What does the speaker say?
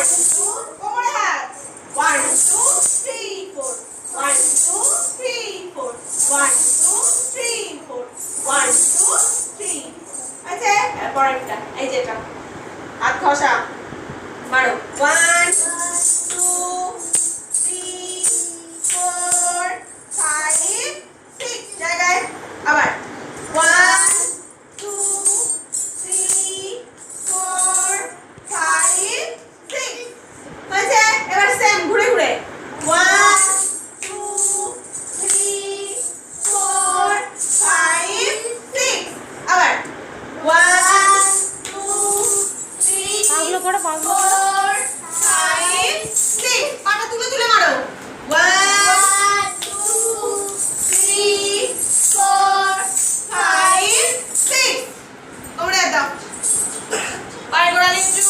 1 2 কোমরে হাত 1 2 3 4 1 2 3 4 1 2 3 4 1 2 3 আচ্ছা এরপর একটা এই যে এটা হাত ঘষা মারো 1 2 3 4 5 6 জায়গায় আবার 1 2 3 4 5 6 হয়েছে এবার সেম ঘুরে ঘুরে 1 2 3 4 5 6 আবার 1 2 3 4 5 6 পাটা তুলে